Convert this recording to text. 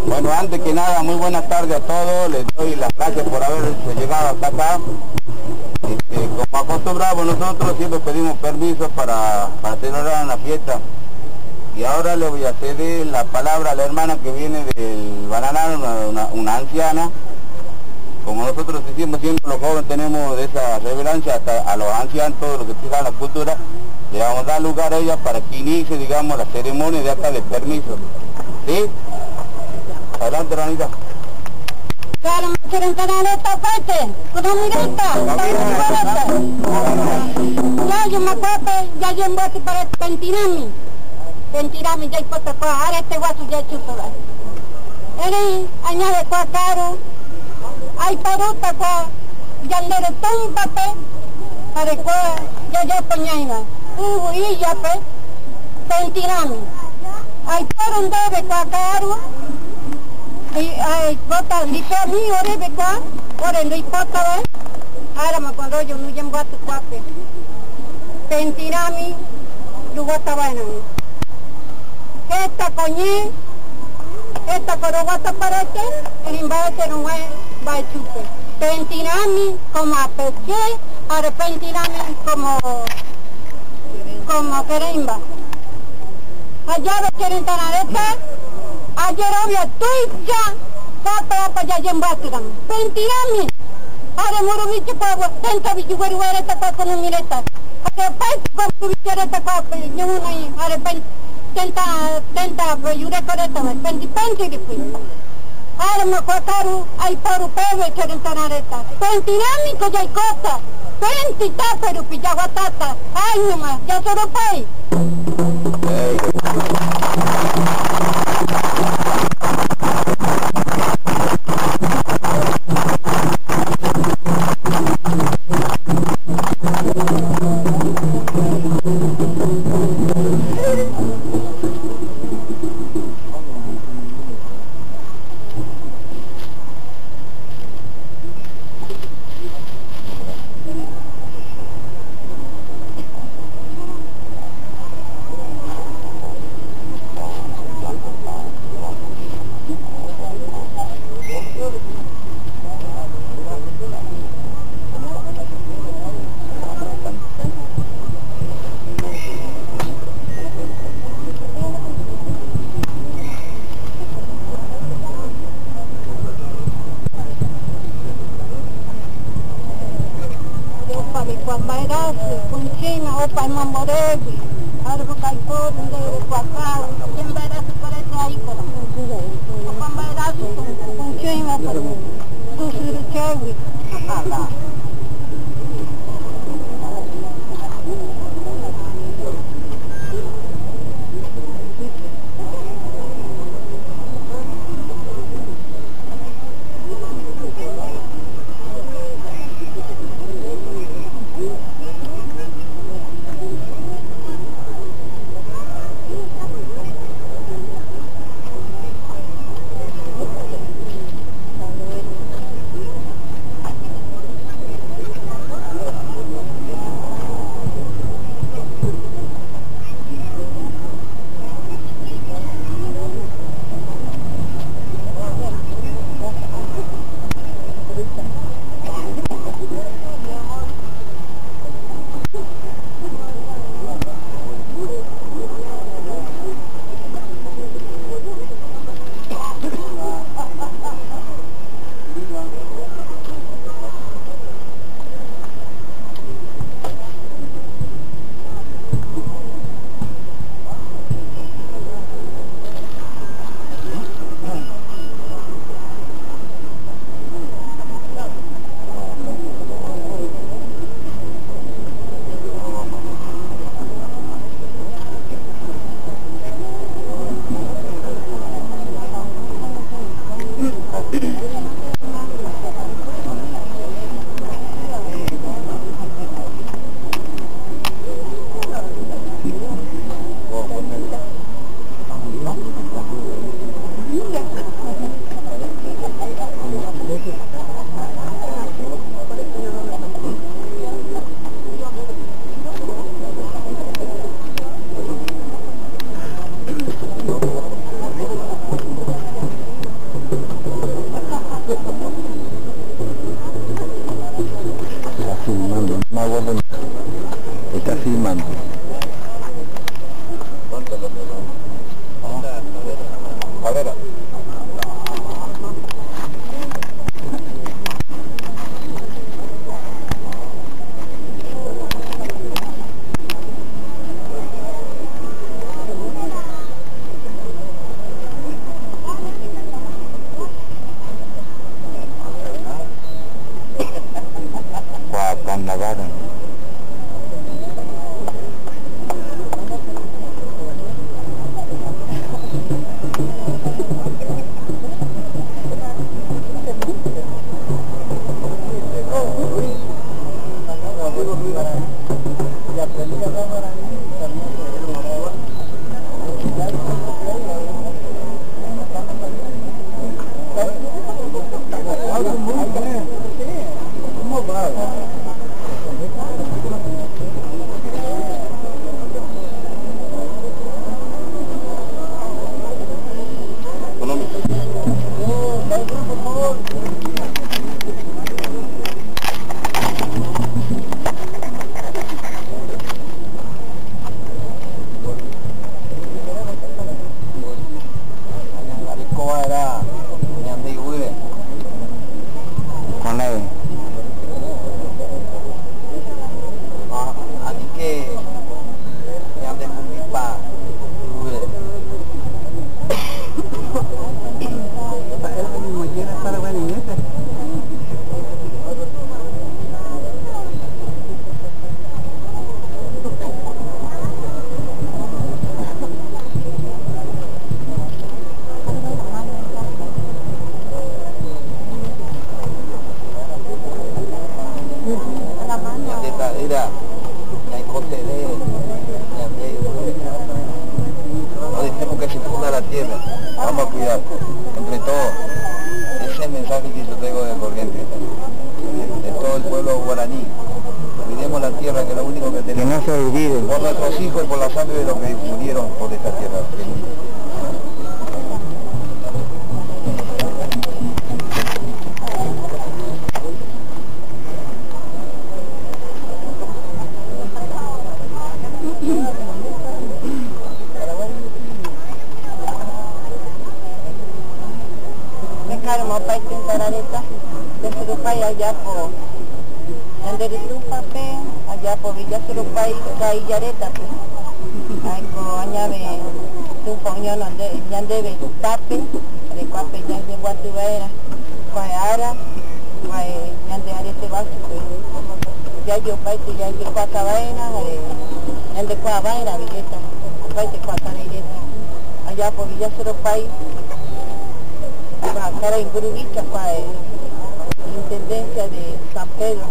Bueno, antes que nada, muy buenas tardes a todos, les doy las gracias por haberse llegado hasta acá. Como acostumbramos nosotros, siempre pedimos permiso para celebrar una fiesta. Y ahora le voy a ceder la palabra a la hermana que viene del Bananal, una anciana. Como nosotros decimos siempre, los jóvenes tenemos de esa reverencia hasta a los ancianos, todos los que fijan la cultura, le vamos a dar lugar a ella para que inicie, digamos, la ceremonia de acá de permiso. ¿Sí? Adelante, Ranita. Claro, me quieren ganar esta parte, con la mirita, ya yo me acuerdo, ya yo envuelto para Pentirami, ya hay puesto para ahora este guaso ya chupo. Eres añade kwa caro, hay paruta kwa, ya andere ton papel, para kwa, ya poñaina, y ya pe, Pentirami, hay paruta de kwa caro, ay, kota lipa mi ore bekwa, ore ndoi pota wa, ara ma kondo yo nujem batu kwape. Pentirami, lugata wa na. Esta coñe, esta corogata parate, rimbaete no va chupe. Pentirami como apeke, ara pentirami como querimba. Allá ve quieren tanareta. Ayer había tuya, papa ya jembaturam. Pentirami, ada murumichi pawa, tenta bijugueruere tapa kono mireta. Ada pai papu bicara tapa nyunai, ada tenta yure koreta, penti dipi. Ada makotaru, ai paru pewe kerentanareta. Pentirami ko jai kota, penti taperu pijawatata, ai numa, ya soro pai. Opa mamoregi, arbo kaipor, de cuacao, quien verá se parece ahí con Opa verá con chima, tu sirchewi. volante. ¿Cuánto lo pegó? Calera. Nagara. Vamos a cuidar, entre todos, ese es el mensaje que yo traigo de Corrientes, de todo el pueblo guaraní. Cuidemos la tierra, que es lo único que tenemos. Que no se olviden. Por nuestros hijos y por la sangre de los que murieron por esta tierra. Allá por Yanderitrupape, allá por Villa Surupay, Caillareta, hay con añade tu poñón donde Yandebe Tape, de Cuape Yande Guatuera, Cuayara, Yande Arete Básico, ya yo paite ya yo Cuacabaina, Yande Cuabaina, Villeta, paite Cuacabaina, allá por Villa Surupay, para en Gurubicha, Intendencia de San Pedro,